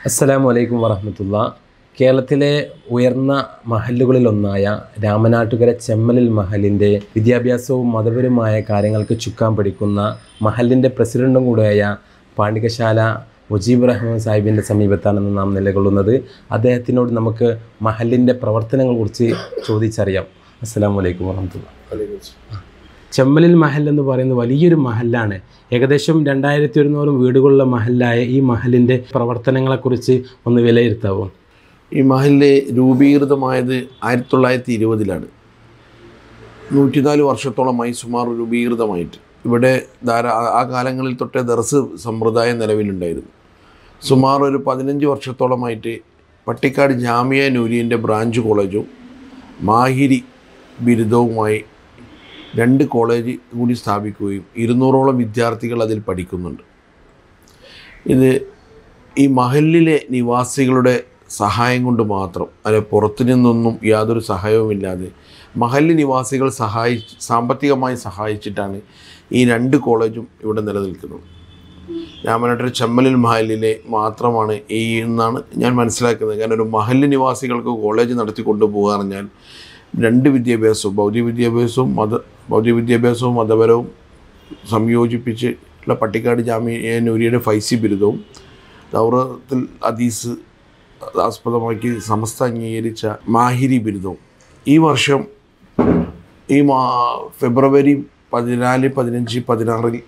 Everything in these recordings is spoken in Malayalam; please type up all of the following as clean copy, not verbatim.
അസ്സലാമു അലൈക്കും വറഹ്മത്തുള്ളാ. കേരളത്തിലെ ഉയർന്ന മഹല്ലുകളിലൊന്നായ രാമനാട്ടുകര ചെമ്മലിൽ മഹലിൻ്റെ വിദ്യാഭ്യാസവും മതപരമായ കാര്യങ്ങൾക്ക് ചുക്കാൻ പിടിക്കുന്ന മഹലിൻ്റെ പ്രസിഡൻറ്റും കൂടെയായ പാണ്ടികശാല മുജീബ് റഹ്മാൻ സാഹിബിൻ്റെ സമീപത്താണ് നാം നിലകൊള്ളുന്നത്. അദ്ദേഹത്തിനോട് നമുക്ക് മഹലിൻ്റെ പ്രവർത്തനങ്ങളെക്കുറിച്ച് ചോദിച്ചറിയാം. അസ്സലാമു അലൈക്കും വറഹ്മത്തുള്ളാ. ചെമ്മലിൽ മഹൽ എന്ന് പറയുന്നത് വലിയൊരു മഹലാണ്. ഏകദേശം 2100 വീടുകളുള്ള മഹലായ ഈ മഹലിൻ്റെ പ്രവർത്തനങ്ങളെക്കുറിച്ച് ഒന്ന് വിലയിരുത്താവോ? ഈ മഹല് രൂപീകൃതമായത് 1920-ലാണ്. 104 വർഷത്തോളമായി സുമാർ രൂപീകൃതമായിട്ട്. ഇവിടെ ആ കാലങ്ങളിൽ തൊട്ടേ ദർസ് സമ്പ്രദായം നിലവിലുണ്ടായിരുന്നു. സുമാർ ഒരു 15 വർഷത്തോളമായിട്ട് പട്ടിക്കാട് ജാമിയ നൂരിയൻ്റെ ബ്രാഞ്ച് കോളേജും മാഹിരി ബിരുദവുമായി 2 കോളേജ് കൂടി സ്ഥാപിക്കുകയും 200ഓളം വിദ്യാർത്ഥികൾ അതിൽ പഠിക്കുന്നുണ്ട്. ഇത് ഈ മഹലിലെ നിവാസികളുടെ സഹായം കൊണ്ട് മാത്രം, അല്ലെ പുറത്തു നിന്നൊന്നും യാതൊരു സഹായവുമില്ലാതെ മഹല്ല് നിവാസികൾ സാമ്പത്തികമായി സഹായിച്ചിട്ടാണ് ഈ 2 കോളേജും ഇവിടെ നിലനിൽക്കുന്നത്. രാമനാട്ടുകര ചെമ്മലിൽ മഹലിലെ മാത്രമാണ് എന്നാണ് ഞാൻ മനസ്സിലാക്കുന്നത്. കാരണം ഒരു മഹല്ല് നിവാസികൾക്ക് കോളേജ് നടത്തി കൊണ്ടുപോകുക പറഞ്ഞാൽ 2 വിദ്യാഭ്യാസവും ഭൗതിക വിദ്യാഭ്യാസവും മതപരവും സംയോജിപ്പിച്ചുള്ള പട്ടിക്കാട് ജാമിയ നൂരിയുടെ ഫൈസി ബിരുദവും ദൗറത്തുൽ ഹദീസ് ആസ്പദമാക്കി സമസ്ത അംഗീകരിച്ച മാഹിരി ബിരുദവും ഈ വർഷം ഫെബ്രുവരി 14, 15, 16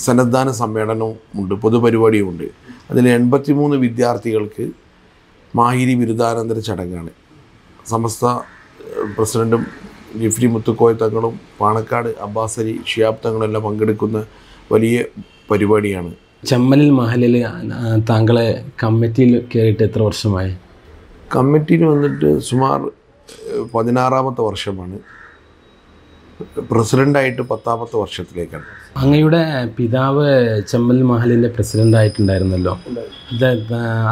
സന്നദ്ധാന സമ്മേളനവും ഉണ്ട്, പൊതുപരിപാടിയുമുണ്ട്. അതിൽ 83 വിദ്യാർത്ഥികൾക്ക് മാഹിരി ബിരുദാനന്തര ചടങ്ങാണ്. സമസ്ത പ്രസിഡൻറ്റും ജിഫ്രി മുത്തുക്കോയ തങ്ങളും പാണക്കാട് അബ്ബാസ് അലി ഷിയാബ് തങ്ങളെല്ലാം പങ്കെടുക്കുന്ന വലിയ പരിപാടിയാണ്. ചെമ്മലിൽ മഹലിൽ താങ്കളെ കമ്മിറ്റിയിൽ കയറിയിട്ട് എത്ര വർഷമായി? കമ്മിറ്റിയിൽ വന്നിട്ട് സുമാർ 16ാമത്തെ വർഷമാണ്. പ്രസിഡൻ്റായിട്ട് 10ാമത്തെ വർഷത്തിലേക്കാണ്. അങ്ങയുടെ പിതാവ് ചെമ്മലിൽ മഹലിൻ്റെ പ്രസിഡൻ്റായിട്ടുണ്ടായിരുന്നല്ലോ.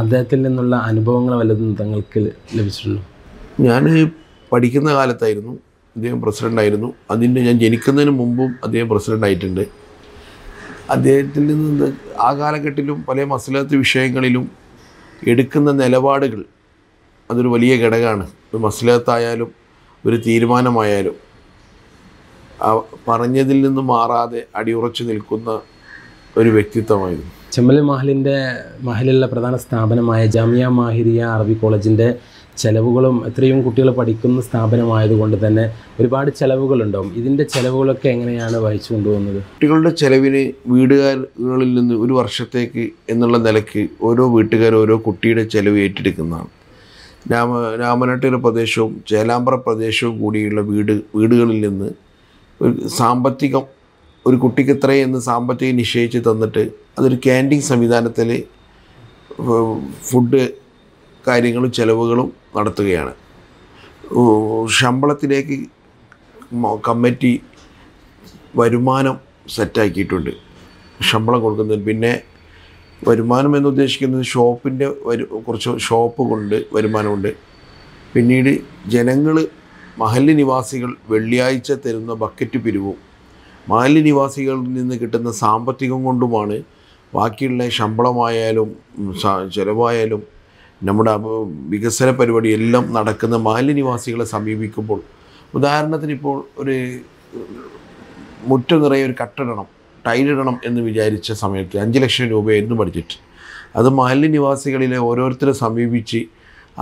അദ്ദേഹത്തിൽ നിന്നുള്ള അനുഭവങ്ങൾ വല്ലതും തങ്ങൾക്ക് ലഭിച്ചിട്ടുണ്ടോ? ഞാൻ പഠിക്കുന്ന കാലത്തായിരുന്നു അദ്ദേഹം പ്രസിഡൻ്റായിരുന്നു. ഞാൻ ജനിക്കുന്നതിന് മുമ്പും അദ്ദേഹം പ്രസിഡൻ്റായിട്ടുണ്ട്. അദ്ദേഹത്തിൽ നിന്ന് ആ കാലഘട്ടത്തിലും പല മസ്ലഹത്ത് വിഷയങ്ങളിലും എടുക്കുന്ന നിലപാടുകൾ അതൊരു വലിയ ഘടകമാണ്. ഒരു മസ്ലഹത്തായാലും ഒരു തീരുമാനമായാലും പറഞ്ഞതിൽ നിന്ന് മാറാതെ അടിയുറച്ചു നിൽക്കുന്ന ഒരു വ്യക്തിത്വമായിരുന്നു. ചെമ്മലിൽ മഹലിലുള്ള പ്രധാന സ്ഥാപനമായ ജാമിയ മാഹിരിയ അറബി കോളേജിൻ്റെ ചിലവുകളും എത്രയും കുട്ടികൾ പഠിക്കുന്ന സ്ഥാപനമായതുകൊണ്ട് തന്നെ ഒരുപാട് ചിലവുകളുണ്ടാവും. ഇതിൻ്റെ ചിലവുകളൊക്കെ എങ്ങനെയാണ് വഹിച്ചു കൊണ്ടുപോകുന്നത്? കുട്ടികളുടെ ചിലവിന് വീടുകളിൽ നിന്ന് ഒരു വർഷത്തേക്ക് എന്നുള്ള നിലയ്ക്ക് ഓരോ വീട്ടുകാരും ഓരോ കുട്ടിയുടെ ചിലവ് ഏറ്റെടുക്കുന്നതാണ്. രാമനാട്ടുകര പ്രദേശവും ചേലാമ്പ്ര പ്രദേശവും കൂടിയുള്ള വീടുകളിൽ നിന്ന് സാമ്പത്തികം ഒരു കുട്ടിക്ക് ഇത്രയെന്ന് സാമ്പത്തികം നിശ്ചയിച്ച് തന്നിട്ട് അതൊരു ക്യാൻറ്റീൻ സംവിധാനത്തിൽ ഫുഡ് കാര്യങ്ങളും ചിലവുകളും നടത്തുകയാണ്. ശമ്പളത്തിലേക്ക് കമ്മിറ്റി വരുമാനം സെറ്റാക്കിയിട്ടുണ്ട് ശമ്പളം കൊടുക്കുന്നതിന്. പിന്നെ വരുമാനം എന്നുദ്ദേശിക്കുന്നത് ഷോപ്പിൻ്റെ കുറച്ച് ഷോപ്പ് കൊണ്ട് വരുമാനമുണ്ട്. പിന്നീട് ജനങ്ങൾ മഹല്ല് നിവാസികൾ വെള്ളിയാഴ്ച തരുന്ന ബക്കറ്റ് പിരിവും മഹല്ല് നിവാസികളിൽ നിന്ന് കിട്ടുന്ന സാമ്പത്തികം കൊണ്ടുമാണ് ബാക്കിയുള്ള ശമ്പളമായാലും ചിലവായാലും നമ്മുടെ വികസന പരിപാടി എല്ലാം നടക്കുന്ന മഹല്ല് നിവാസികളെ സമീപിക്കുമ്പോൾ, ഉദാഹരണത്തിന് ഇപ്പോൾ ഒരു മുറ്റം നിറയെ ഒരു കട്ടിടണം, ടൈലിടണം എന്ന് വിചാരിച്ച സമയത്ത് 5 ലക്ഷം രൂപയായിരുന്നു ബഡ്ജറ്റ്. അത് മഹല്ല് നിവാസികളിലെ ഓരോരുത്തരെ സമീപിച്ച്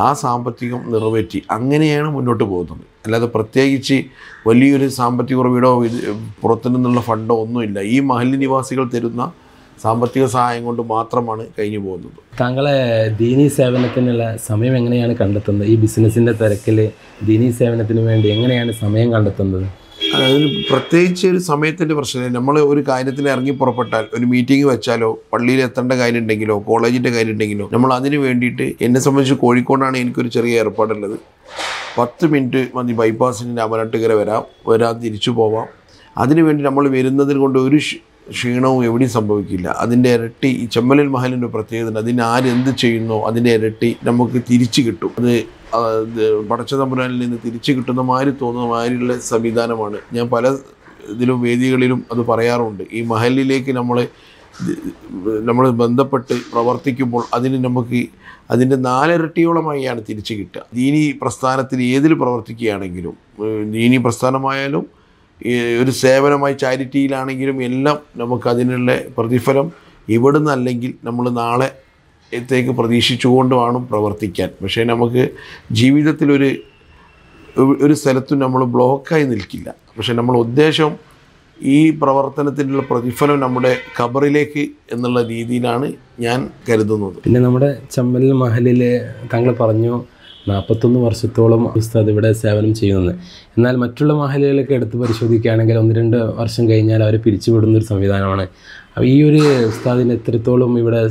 ആ സാമ്പത്തികം നിറവേറ്റി അങ്ങനെയാണ് മുന്നോട്ട് പോകുന്നത്. അല്ലാതെ പ്രത്യേകിച്ച് വലിയൊരു സാമ്പത്തിക ഉറവിടോ പുറത്തു നിന്നുള്ള ഫണ്ടോ ഒന്നുമില്ല. ഈ മഹല്ല് നിവാസികൾ തരുന്ന സാമ്പത്തിക സഹായം കൊണ്ട് മാത്രമാണ് കഴിഞ്ഞു പോകുന്നത്. താങ്കളെ ദീനീ സേവനത്തിനുള്ള സമയം എങ്ങനെയാണ് കണ്ടെത്തുന്നത്? ഈ ബിസിനസ്സിൻ്റെ തിരക്കിൽ ദീനീ സേവനത്തിന് വേണ്ടി എങ്ങനെയാണ് സമയം കണ്ടെത്തുന്നത്? അതിന് പ്രത്യേകിച്ച് ഒരു സമയത്തിൻ്റെ പ്രശ്നമില്ല. നമ്മൾ ഒരു കാര്യത്തിൽ ഇറങ്ങി പുറപ്പെട്ടാൽ, ഒരു മീറ്റിംഗ് വെച്ചാലോ പള്ളിയിൽ എത്തേണ്ട കാര്യം ഉണ്ടെങ്കിലോ കോളേജിൻ്റെ കാര്യം ഉണ്ടെങ്കിലോ നമ്മൾ അതിന് വേണ്ടിയിട്ട്, എന്നെ സംബന്ധിച്ച് കോഴിക്കോടാണ് എനിക്കൊരു ചെറിയ ഏർപ്പാടുള്ളത്. 10 മിനിറ്റ് മതി ബൈപ്പാസിന് രാമനാട്ടുകര വരാൻ തിരിച്ചു പോവാം. അതിനുവേണ്ടി നമ്മൾ വരുന്നതിന് കൊണ്ട് ഒരു ക്ഷീണവും എവിടെയും സംഭവിക്കില്ല. അതിൻ്റെ ഇരട്ടി ഈ ചെമ്മലിൽ മഹലിൻ്റെ പ്രത്യേകത, അതിന് ആരെന്ത് ചെയ്യുന്നോ അതിൻ്റെ ഇരട്ടി നമുക്ക് തിരിച്ചു കിട്ടും. അത് പടച്ച തമ്പുരാനിൽ നിന്ന് തിരിച്ചു കിട്ടുന്ന മാതിരി തോന്നുന്ന മാതിരിയുള്ള സംവിധാനമാണ്. ഞാൻ പല വേദികളിലും അത് പറയാറുണ്ട്. ഈ മഹലിലേക്ക് നമ്മൾ നമ്മൾ ബന്ധപ്പെട്ട് പ്രവർത്തിക്കുമ്പോൾ അതിന് നമുക്ക് അതിൻ്റെ 4 ഇരട്ടിയോളമായാണ് തിരിച്ചു കിട്ടുക. ദീനി പ്രസ്ഥാനത്തിൽ ഏതിൽ പ്രവർത്തിക്കുകയാണെങ്കിലും, ദീനി പ്രസ്ഥാനമായാലും ഒരു സേവനമായി ചാരിറ്റിയിലാണെങ്കിലും എല്ലാം നമുക്ക് അതിനുള്ള പ്രതിഫലം ഇവിടുന്ന് അല്ലെങ്കിൽ നമ്മൾ നാളെത്തേക്ക് പ്രതീക്ഷിച്ചുകൊണ്ട് വേണം പ്രവർത്തിക്കാൻ. പക്ഷേ നമുക്ക് ജീവിതത്തിലൊരു സ്ഥലത്തും നമ്മൾ ബ്ലോക്കായി നിൽക്കില്ല. പക്ഷേ നമ്മൾ ഉദ്ദേശം ഈ പ്രവർത്തനത്തിനുള്ള പ്രതിഫലം നമ്മുടെ ഖബറിലേക്ക് എന്നുള്ള രീതിയിലാണ് ഞാൻ കരുതുന്നത്. പിന്നെ നമ്മുടെ ചമ്മൽ മഹലിൽ താങ്കൾ പറഞ്ഞു 41 വർഷത്തോളം ഉസ്താദ് ഇവിടെ സേവനം ചെയ്യുന്നത്. എന്നാൽ മറ്റുള്ള മഹലുകളൊക്കെ എടുത്ത് പരിശോധിക്കുകയാണെങ്കിൽ 1-2 വർഷം കഴിഞ്ഞാൽ അവരെ പിരിച്ചുവിടുന്നൊരു സംവിധാനമാണ്. അപ്പോൾ ഈ ഒരു ഉസ്താദിനെ എത്രത്തോളം ഇവിടെ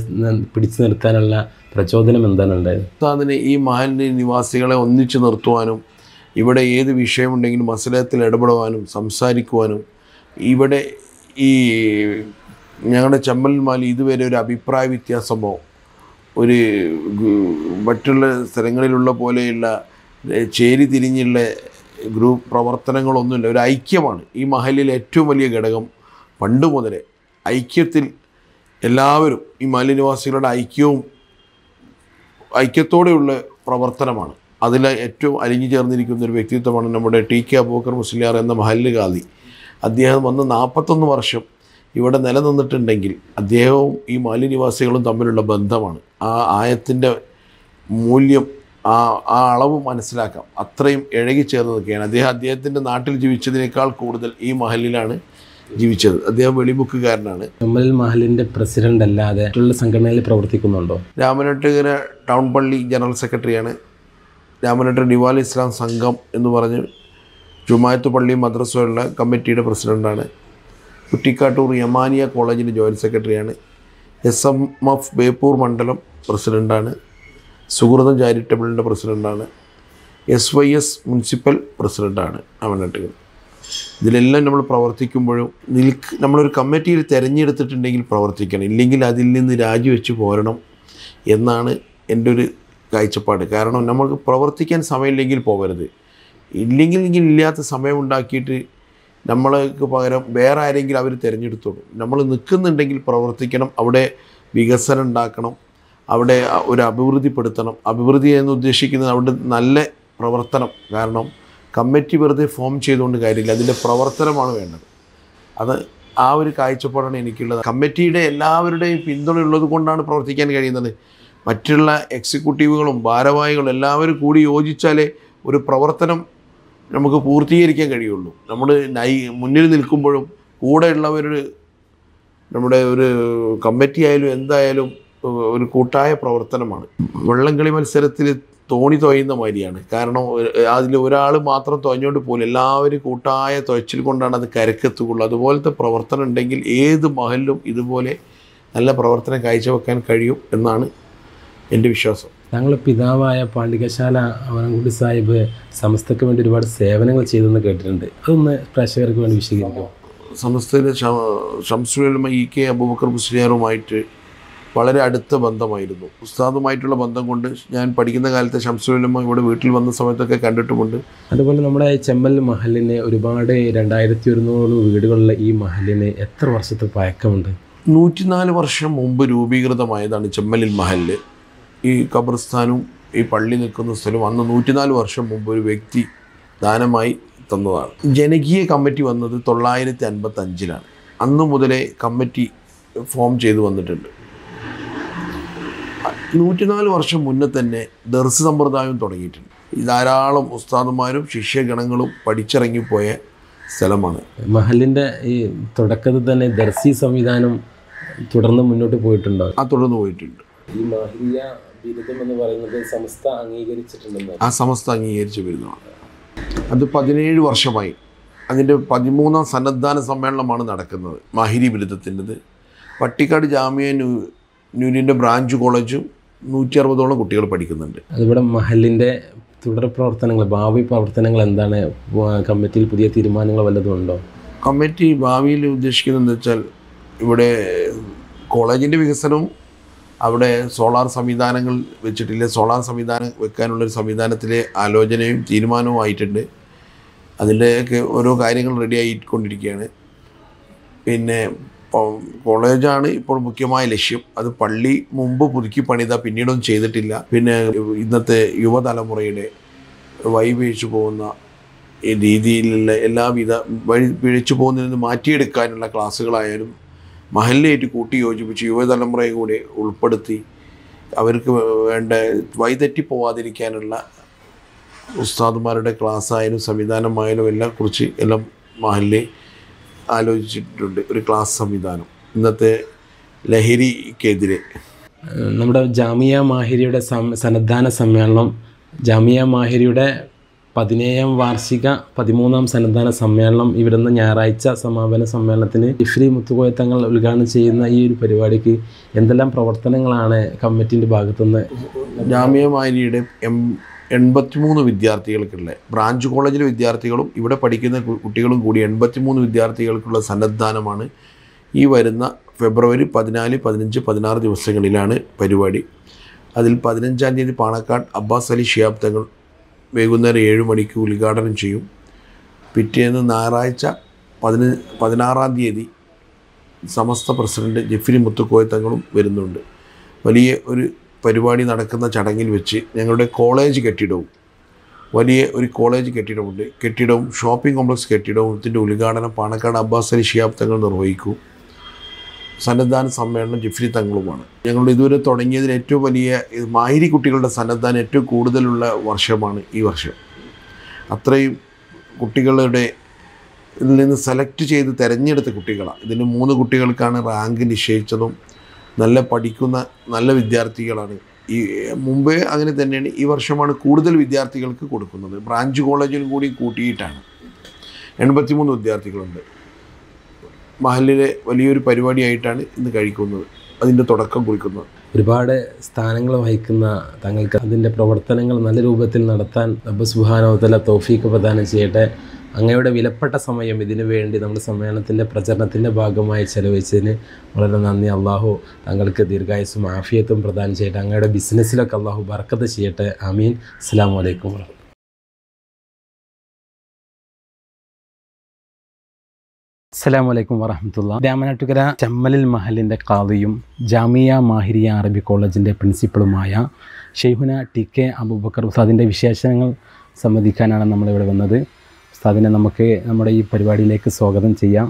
പിടിച്ചു നിർത്താനുള്ള പ്രചോദനം എന്താണ് ഉണ്ടായത്? ഉസ്താദിന് ഈ മഹലിൻ്റെ നിവാസികളെ ഒന്നിച്ചു നിർത്തുവാനും ഇവിടെ ഏത് വിഷയമുണ്ടെങ്കിലും മസലത്തിൽ ഇടപെടുവാനും സംസാരിക്കുവാനും, ഇവിടെ ഈ ഞങ്ങളുടെ ചമ്മൽ മാലി ഇതുവരെ ഒരു അഭിപ്രായ വ്യത്യാസമോ ഒരു മറ്റുള്ള സ്ഥലങ്ങളിലുള്ള പോലെയുള്ള ചേരി തിരിഞ്ഞുള്ള ഗ്രൂപ്പ് പ്രവർത്തനങ്ങളൊന്നുമില്ല. ഒരു ഐക്യമാണ് ഈ മഹലിലെ ഏറ്റവും വലിയ ഘടകം. പണ്ട് മുതലേ ഐക്യത്തിൽ എല്ലാവരും ഈ മഹൽ നിവാസികളുടെ ഐക്യത്തോടെയുള്ള പ്രവർത്തനമാണ്. അതിൽ ഏറ്റവും അലിഞ്ഞു ചേർന്നിരിക്കുന്ന ഒരു വ്യക്തിത്വമാണ് നമ്മുടെ ടി.കെ. അബൂബക്കർ മുസ്ലിയാർ എന്ന മഹല്ല് ഖാദി. അദ്ദേഹം വന്ന് 41 വർഷം ഇവിടെ നിലനിന്നിട്ടുണ്ടെങ്കിൽ അദ്ദേഹവും ഈ മഹല്ല് നിവാസികളും തമ്മിലുള്ള ബന്ധമാണ്. ആ ആയത്തിൻ്റെ മൂല്യം, ആ അളവ് മനസ്സിലാക്കാം. അത്രയും ഇഴകിച്ചേർന്ന് നിൽക്കുകയാണ്. അദ്ദേഹത്തിൻ്റെ നാട്ടിൽ ജീവിച്ചതിനേക്കാൾ കൂടുതൽ ഈ മഹലിലാണ് ജീവിച്ചത്. അദ്ദേഹം വെളിമുക്കുകാരനാണ്. ചമ്മൽ മഹലിൻ്റെ പ്രസിഡന്റ് അല്ലാതെ മറ്റുള്ള സംഘടനയിൽ പ്രവർത്തിക്കുന്നുണ്ടോ? രാമനാട്ടുകര ടൗൺ പള്ളി ജനറൽ സെക്രട്ടറിയാണ്. രാമനാട്ടുകര നിവാൽ ഇസ്ലാം സംഘം എന്ന് പറഞ്ഞ് ജുമായത്ത് പള്ളി മദ്രസയുള്ള കമ്മിറ്റിയുടെ പ്രസിഡൻ്റാണ്. കുറ്റിക്കാട്ടൂർ യമാനിയ കോളേജിൻ്റെ ജോയിൻറ്റ് സെക്രട്ടറിയാണ്. SMF ബേപ്പൂർ മണ്ഡലം പ്രസിഡൻ്റാണ്. സുഹൃതം ചാരിറ്റബിളിൻ്റെ പ്രസിഡൻ്റാണ്. SYS മുനിസിപ്പൽ പ്രസിഡൻ്റാണ് രാമനാട്ടുകര. ഇതിലെല്ലാം നമ്മൾ പ്രവർത്തിക്കുമ്പോഴും നമ്മളൊരു കമ്മിറ്റിയിൽ തിരഞ്ഞെടുത്തിട്ടുണ്ടെങ്കിൽ പ്രവർത്തിക്കണം, ഇല്ലെങ്കിൽ അതിൽ നിന്ന് രാജിവെച്ച് പോരണം എന്നാണ് എൻ്റെ ഒരു കാഴ്ചപ്പാട്. കാരണം നമുക്ക് പ്രവർത്തിക്കാൻ സമയമില്ലെങ്കിൽ പോകരുത്. ഇല്ലെങ്കിൽ ഇല്ലാത്ത സമയം ഉണ്ടാക്കിയിട്ട് നമ്മൾക്ക് പകരം വേറെ ആരെങ്കിലും അവർ തിരഞ്ഞെടുത്തോളും. നമ്മൾ നിൽക്കുന്നുണ്ടെങ്കിൽ പ്രവർത്തിക്കണം, അവിടെ വികസനം ഉണ്ടാക്കണം, അവിടെ ഒരു അഭിവൃദ്ധിപ്പെടുത്തണം. അഭിവൃദ്ധി എന്ന് ഉദ്ദേശിക്കുന്നത് അവിടെ നല്ല പ്രവർത്തനം. കാരണം കമ്മിറ്റി വെറുതെ ഫോം ചെയ്തുകൊണ്ട് കാര്യമില്ല, അതിൻ്റെ പ്രവർത്തനമാണ് വേണ്ടത്. ആ ഒരു കാഴ്ചപ്പാടാണ് എനിക്കുള്ളത്. കമ്മിറ്റിയുടെ എല്ലാവരുടെയും പിന്തുണ ഉള്ളത് കൊണ്ടാണ് പ്രവർത്തിക്കാൻ കഴിയുന്നത്. മറ്റുള്ള എക്സിക്യൂട്ടീവുകളും ഭാരവാഹികളും എല്ലാവരും കൂടി യോജിച്ചാലേ ഒരു പ്രവർത്തനം നമുക്ക് പൂർത്തീകരിക്കാൻ കഴിയുള്ളൂ. നമ്മൾ മുന്നിൽ നിൽക്കുമ്പോഴും കൂടെയുള്ളവർ നമ്മുടെ ഒരു കമ്മിറ്റി ആയാലും എന്തായാലും ഒരു കൂട്ടായ പ്രവർത്തനമാണ്. വള്ളംകളി മത്സരത്തിൽ തോണി തുഴയുന്ന മാതിരിയാണ്. കാരണം അതിൽ ഒരാൾ മാത്രം തുഴഞ്ഞുകൊണ്ട് പോലും എല്ലാവരും കൂട്ടായ തുഴച്ചിൽ കൊണ്ടാണ് അത് കരക്കെത്തുകയുള്ളൂ. അതുപോലത്തെ പ്രവർത്തനം ഉണ്ടെങ്കിൽ ഏത് മഹലിലും ഇതുപോലെ നല്ല പ്രവർത്തനം കാഴ്ചവെക്കാൻ കഴിയും എന്നാണ് എൻ്റെ വിശ്വാസം. ഞങ്ങൾ പിതാവായ പാണ്ഡികശാല അവനംകുടി സാഹിബ് സമസ്തയ്ക്ക് വേണ്ടി ഒരുപാട് സേവനങ്ങൾ ചെയ്തെന്ന് കേട്ടിട്ടുണ്ട്. അതൊന്ന് പ്രേക്ഷകർക്ക് വേണ്ടി വിശദീകരിക്കും. സമസ്തയിലെ ശംസുൽ ഉലമ E.K. അബൂബക്കർ മുസ്ലിയാറുമായിട്ട് വളരെ അടുത്ത ബന്ധമായിരുന്നു. ഉസ്താദുമായിട്ടുള്ള ബന്ധം കൊണ്ട് ഞാൻ പഠിക്കുന്ന കാലത്ത് ശംസുൽ ഉലമ ഇവിടെ വീട്ടിൽ വന്ന സമയത്തൊക്കെ കണ്ടിട്ടുമുണ്ട്. അതുപോലെ നമ്മുടെ ചമ്മൽ മഹലിന് ഒരുപാട് 2100 വീടുകളുള്ള ഈ മഹലിന് എത്ര വർഷത്തെ പഴക്കമുണ്ട്? 104 വർഷം മുമ്പ് രൂപീകൃതമായതാണ് ചമ്മലിൽ മഹല്. ഈ ഖബർസ്ഥാനും ഈ പള്ളി നിൽക്കുന്ന സ്ഥലവും അന്ന് 104 വർഷം മുമ്പ് ഒരു വ്യക്തി ദാനമായി തന്നതാണ്. ജനകീയ കമ്മിറ്റി വന്നത് 955-ലാണ്. അന്നു മുതലേ കമ്മിറ്റി ഫോം ചെയ്തു വന്നിട്ടുണ്ട്. 104 വർഷം മുന്നേ തന്നെ ദർസ് സമ്പ്രദായം തുടങ്ങിയിട്ടുണ്ട്. ഈ ധാരാളം ഉസ്താദുമാരും ശിഷ്യഗണങ്ങളും പഠിച്ചിറങ്ങിപ്പോയ സ്ഥലമാണ്. മഹലിൻ്റെ ഈ തുടക്കത്തിൽ തന്നെ ദർസി സംവിധാനം തുടർന്ന് മുന്നോട്ട് പോയിട്ടുണ്ടോ? തുടർന്ന് പോയിട്ടുണ്ട്. ഈ മഹല്യ ബിരുദം എന്ന് പറയുന്നത് സമസ്ത അംഗീകരിച്ചിട്ടുണ്ടെന്ന്. ആ സമസ്ത അംഗീകരിച്ച ബിരുദമാണ്. അത് 17 വർഷമായി. അതിൻ്റെ 13ാം സന്നദ്ധാന സമ്മേളനമാണ് നടക്കുന്നത് മാഹിരി ബിരുദത്തിൻ്റെത്. പട്ടിക്കാട് ജാമിയ നൂരിൻ്റെ ബ്രാഞ്ച് കോളേജും 160ഓളം കുട്ടികൾ പഠിക്കുന്നുണ്ട്. അതിവിടെ മഹലിൻ്റെ തുടർ പ്രവർത്തനങ്ങൾ, ഭാവി പ്രവർത്തനങ്ങൾ എന്താണ്? കമ്മിറ്റിയിൽ പുതിയ തീരുമാനങ്ങൾ വല്ലതും ഉണ്ടോ? കമ്മിറ്റി ഭാവിയിൽ ഉദ്ദേശിക്കുന്നതെന്ന് വെച്ചാൽ ഇവിടെ കോളേജിൻ്റെ വികസനവും അവിടെ സോളാർ സംവിധാനങ്ങൾ വെച്ചിട്ടില്ല. സോളാർ സംവിധാനം വെക്കാനുള്ളൊരു സംവിധാനത്തിലെ ആലോചനയും തീരുമാനവും ആയിട്ടുണ്ട്. അതിൻ്റെയൊക്കെ ഓരോ കാര്യങ്ങൾ റെഡി ആയിക്കൊണ്ടിരിക്കുകയാണ്. പിന്നെ കോളേജാണ് ഇപ്പോൾ മുഖ്യമായ ലക്ഷ്യം. അത് പള്ളി മുമ്പ് പുതുക്കി പണിത, പിന്നീടൊന്നും ചെയ്തിട്ടില്ല. പിന്നെ ഇന്നത്തെ യുവതലമുറയുടെ വഴിപിഴച്ചു പോകുന്ന രീതിയിലുള്ള എല്ലാവിധ പിഴച്ചു പോകുന്നതിൽ നിന്ന് മാറ്റിയെടുക്കാനുള്ള ക്ലാസ്സുകളായാലും മഹല്ലായിട്ട് കൂട്ടി യോജിപ്പിച്ച് യുവതലമുറയെ കൂടി ഉൾപ്പെടുത്തി അവർക്ക് വേണ്ട വഴിതെറ്റി പോവാതിരിക്കാനുള്ള ഉസ്താദുമാരുടെ ക്ലാസ്സായാലും സംവിധാനമായാലും എല്ലാം കുറിച്ച് എല്ലാം മഹല്ലെ ആലോചിച്ചിട്ടുണ്ട്. ഒരു ക്ലാസ് സംവിധാനം ഇന്നത്തെ ലഹരിക്കെതിരെ. നമ്മുടെ ജാമിയ മാഹിരിയുടെ സന്നദ്ധാന സമ്മേളനം, ജാമിയ മാഹിരിയുടെ 17ാം വാർഷിക 13ാം സന്നദ്ധാന സമ്മേളനം ഇവിടുന്ന് ഞായറാഴ്ച സമാപന സമ്മേളനത്തിന് ജിഫ്രി മുത്തുകോയ തങ്ങൾ ഉദ്ഘാടനം ചെയ്യുന്ന ഈ ഒരു പരിപാടിക്ക് എന്തെല്ലാം പ്രവർത്തനങ്ങളാണ് കമ്മിറ്റിൻ്റെ ഭാഗത്തുനിന്ന്? ജാമിയ മാഹിരിയുടെ 83 വിദ്യാർത്ഥികൾക്കുള്ള ബ്രാഞ്ച് കോളേജിലെ വിദ്യാർത്ഥികളും ഇവിടെ പഠിക്കുന്ന കുട്ടികളും കൂടി 83 വിദ്യാർത്ഥികൾക്കുള്ള സന്നദ്ധാനമാണ് ഈ വരുന്ന ഫെബ്രുവരി 14, 15, 16 ദിവസങ്ങളിലാണ് പരിപാടി. അതിൽ 15-ാം തീയതി പാണക്കാട് അബ്ബാസ് അലി ശിഹാബ് തങ്ങൾ വൈകുന്നേരം 7 മണിക്ക് ഉദ്ഘാടനം ചെയ്യും. പിറ്റേന്ന് ഞായറാഴ്ച 16-ാം തീയതി സമസ്ത പ്രസിഡന്റ് ജിഫ്രി മുത്തുക്കോയ തങ്ങളും വരുന്നുണ്ട്. വലിയ ഒരു പരിപാടി നടക്കുന്ന ചടങ്ങിൽ വെച്ച് ഞങ്ങളുടെ കോളേജ് കെട്ടിടവും, വലിയ ഒരു കോളേജ് കെട്ടിടമുണ്ട്, കെട്ടിടവും ഷോപ്പിംഗ് കോംപ്ലക്സ് കെട്ടിടവും ഇതിൻ്റെ ഉദ്ഘാടനം പാണക്കാട് അബ്ബാസ് അലി ശിഹാബ് തങ്ങൾ നിർവഹിക്കും. സന്നദ്ധാന സമ്മേളനം ജിഫ്രി തങ്ങളുമാണ്. ഞങ്ങളുടെ ഇതുവരെ തുടങ്ങിയതിൽ ഏറ്റവും വലിയ മാഹിരി കുട്ടികളുടെ സന്നദ്ധാനം ഏറ്റവും കൂടുതലുള്ള വർഷമാണ് ഈ വർഷം. അത്രയും കുട്ടികളുടെ ഇതിൽ നിന്ന് സെലക്ട് ചെയ്ത് തിരഞ്ഞെടുത്ത കുട്ടികളാണ്. ഇതിന് 3 കുട്ടികൾക്കാണ് റാങ്ക് നിശ്ചയിച്ചതും. നല്ല പഠിക്കുന്ന നല്ല വിദ്യാർത്ഥികളാണ്. ഈ മുമ്പേ അങ്ങനെ തന്നെയാണ്. ഈ വർഷമാണ് കൂടുതൽ വിദ്യാർത്ഥികൾക്ക് കൊടുക്കുന്നത്. ബ്രാഞ്ച് കോളേജിൽ കൂടി കൂട്ടിയിട്ടാണ് 83 വിദ്യാർത്ഥികളുണ്ട്. മഹല്ലിലെ വലിയൊരു പരിപാടിയായിട്ടാണ് ഇന്ന് കഴിക്കുന്നത്, അതിൻ്റെ തുടക്കം കുറിക്കുന്നത്. ഒരുപാട് സ്ഥാനങ്ങൾ വഹിക്കുന്ന തങ്ങൾക്ക് അതിൻ്റെ പ്രവർത്തനങ്ങൾ നല്ല രൂപത്തിൽ നടത്താൻ റബ്ബ് സുബ്ഹാനഹു വ തആല തൗഫീഖ് പ്രദാനം ചെയ്യട്ടെ. അങ്ങയുടെ വിലപ്പെട്ട സമയം ഇതിനു വേണ്ടി നമ്മുടെ സമ്മേളനത്തിൻ്റെ പ്രചരണത്തിൻ്റെ ഭാഗമായി ചെലവഴിച്ചതിന് വളരെ നന്ദി. അള്ളാഹു താങ്കൾക്ക് ദീർഘായുസ്സും ആഫിയത്തും പ്രദാനം ചെയ്യട്ടെ. അങ്ങയുടെ ബിസിനസ്സിലൊക്കെ അള്ളാഹു ബർക്കത്ത് ചെയ്യട്ടെ. ആമീൻ. അസ്സലാമു അലൈക്കും. അസ്സലാമു അലൈക്കും വറഹ്മത്തുള്ളാഹി. രാമനാട്ടുകര ചെമ്മലിൽ മഹലിൻ്റെ ഖാദിയും ജാമിയ മാഹിരിയ അറബി കോളേജിൻ്റെ പ്രിൻസിപ്പളുമായ ഷെയ്ഖുന TK അബൂബക്കർ ഉസ്താദിൻ്റെ വിശേഷങ്ങൾ സംവദിക്കാനാണ് നമ്മളിവിടെ വന്നത്. ഉസ്താദിനെ നമുക്ക് നമ്മുടെ ഈ പരിപാടിയിലേക്ക് സ്വാഗതം ചെയ്യാം.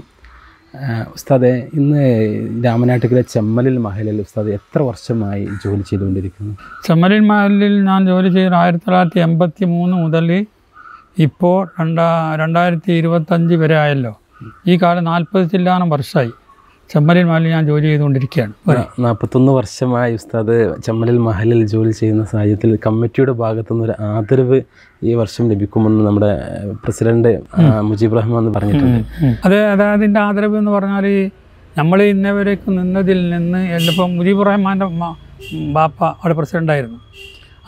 ഉസ്താദെ, ഇന്ന് രാമനാട്ടുകര ചെമ്മലിൽ മഹലിൽ ഉസ്താദ് എത്ര വർഷമായി ജോലി ചെയ്തുകൊണ്ടിരിക്കുന്നു? ചെമ്മലിൽ മഹലിൽ ഞാൻ ജോലി ചെയ്ത് 1983 മുതൽ ഇപ്പോൾ 2025 വരെ ആയല്ലോ. ഈ കാലം 40 ചില്ലാനം വർഷമായി ചെമ്മലിൽ മഹലിൽ ഞാൻ ജോലി ചെയ്തുകൊണ്ടിരിക്കുകയാണ്. 41 വർഷമായി ഉസ്താദ് ചെമ്മലിൽ മഹലിൽ ജോലി ചെയ്യുന്ന സാഹചര്യത്തിൽ കമ്മിറ്റിയുടെ ഭാഗത്തുനിന്ന് ഒരു ആദരവ് ഈ വർഷം ലഭിക്കുമെന്ന് നമ്മുടെ പ്രസിഡന്റ് മുജീബ് റഹ്മാൻ പറഞ്ഞിട്ടുണ്ട്. അതായത് അതിൻ്റെ ആദരവ് എന്ന് പറഞ്ഞാൽ നമ്മൾ ഇന്നേവരേക്ക് നിന്നതിൽ നിന്ന് ഇപ്പം മുജീബ് റഹ്മാൻ്റെ ബാപ്പ അവിടെ പ്രസിഡൻ്റായിരുന്നു.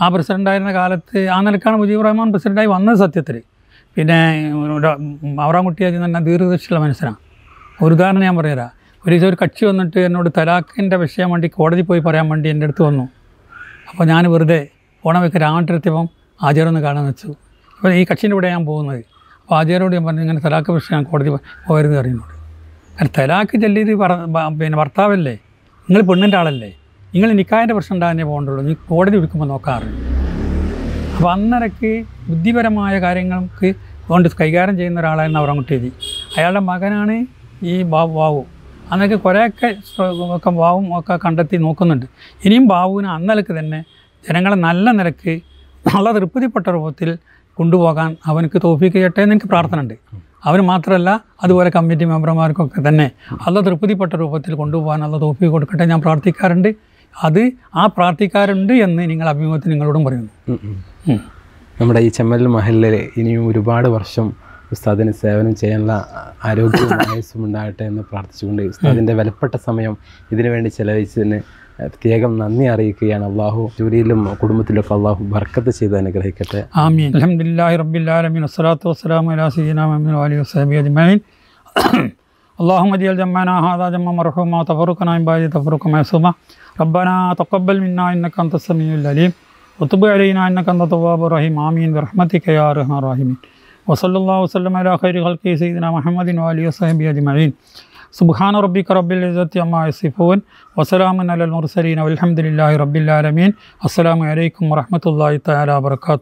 ആ പ്രസിഡൻ്റായിരുന്ന കാലത്ത് ആ നിലക്കാണ് മുജീബ് റഹ്മാൻ പ്രസിഡൻ്റായി വന്നത് സത്യത്തിൽ. പിന്നെ അവറാമുട്ടിയാജി തന്നെ ദീർഘദർശിയുള്ള മനുഷ്യനാണ്. ഒരു ഉദാഹരണം ഞാൻ പറഞ്ഞുതരാം. ഒരു കക്ഷി വന്നിട്ട് എന്നോട് തലാഖിൻ്റെ വിഷയം വേണ്ടി കോടതി പോയി പറയാൻ വേണ്ടി എൻ്റെ അടുത്ത് വന്നു. അപ്പോൾ ഞാൻ വെറുതെ ഓണമൊക്കെ രാമട്ടിലെത്തിയപ്പം ആചാരൊന്ന് കാണാൻ വെച്ചു. അപ്പോൾ ഈ കക്ഷീൻ്റെ കൂടെ ഞാൻ പോകുന്നത്. അപ്പോൾ ആചാരോട് ഞാൻ പറഞ്ഞു, ഇങ്ങനെ തലാഖ് വിഷയം കോടതി പോകരുത് അറിയുന്നുണ്ട്. കാരണം തലാഖ് ചൊല്ലിയത് പിന്നെ ഭർത്താവല്ലേ, നിങ്ങൾ പെണ്ണിൻ്റെ ആളല്ലേ, നിങ്ങൾ നിക്കാഹിൻ്റെ പ്രശ്നം ഉണ്ടാകാനേ പോകണ്ടുള്ളൂ, നീ കോടതി വിളിക്കുമ്പോൾ നോക്കാറുണ്ട്. അപ്പോൾ അന്നേരക്ക് ബുദ്ധിപരമായ കാര്യങ്ങൾക്ക് കൊണ്ട് കൈകാര്യം ചെയ്യുന്ന ഒരാളായിരുന്നു അവറാമുട്ടിയാജി. അയാളുടെ മകനാണ് ഈ ബാബു. അന്നൊക്കെ കുറേയൊക്കെ ബാവും ഒക്കെ കണ്ടെത്തി നോക്കുന്നുണ്ട്. ഇനിയും ബാബുവിന് അന്നലക്ക് തന്നെ ജനങ്ങളെ നല്ല നിലക്ക് നല്ല തൃപ്തിപ്പെട്ട രൂപത്തിൽ കൊണ്ടുപോകാൻ അവനക്ക് തൗഫീഖ് ചെയ്യട്ടെ എന്ന് എനിക്ക് പ്രാർത്ഥന ഉണ്ട്. അവന് മാത്രമല്ല, അതുപോലെ കമ്മിറ്റി മെമ്പർമാർക്കൊക്കെ തന്നെ നല്ല തൃപ്തിപ്പെട്ട രൂപത്തിൽ കൊണ്ടുപോകാൻ നല്ല തൗഫീഖ് കൊടുക്കട്ടെ ഞാൻ പ്രാർത്ഥിക്കാറുണ്ട്. അത് ആ പ്രാർത്ഥിക്കാറുണ്ട് എന്ന് നിങ്ങൾ അഭിമുഖത്തിൽ നിങ്ങളോടും പറയുന്നു. നമ്മുടെ ഈ ചെമ്മലിൽ മഹലിൽ ഇനിയും ഒരുപാട് വർഷം ഉസ്താദിന് സേവനം ചെയ്യാനുള്ള ആരോഗ്യവും ആയുസ്സും ഉണ്ടാകട്ടെ എന്ന് പ്രാർത്ഥിച്ചുകൊണ്ട് ഉസ്താദിൻ്റെ വിലപ്പെട്ട സമയം ഇതിനു വേണ്ടി ചെലവഴിച്ചതിന് പ്രത്യേകം നന്ദി അറിയിക്കുകയാണ്. അള്ളാഹു ജോലിയിലും കുടുംബത്തിലൊക്കെ അള്ളാഹു ബർക്കത്ത് ചെയ്ത് അനുഗ്രഹിക്കട്ടെ. ആമീൻ. അൽഹംദുലില്ലാഹി റബ്ബിൽ ആലമീൻ വസ്സലാത്തു വസ്സലാമു അലാ സയ്യിദിനാ മുഹമ്മദ് വഅലിഹി വസഹ്ബിഹി അജ്മഈൻ. اللهم اجعل جمعنا هذا جمعا مرحوما وتفرقنا من بعده تفرقا معصوما ربنا تقبل منا انك انت السميع العليم وتب علينا انك انت التواب الرحيم آمين برحمتك يا ارحم الراحمين وصلى الله وسلم على خير خلقه سيدنا محمد وآله وصحبه أجمعين സുബ്ഹാന റബ്ബിക റബ്ബിൽ ഇസ്സത്തി അമ്മാ യസിഫൂൻ വസലാമുൻ അലൽ മുർസലീൻ വൽഹംദുലില്ലാഹി റബ്ബിൽ ആലമീൻ. അസ്സലാമു അലൈക്കും വറഹ്മത്തുള്ളാഹി തആല വബറകാതുഹു.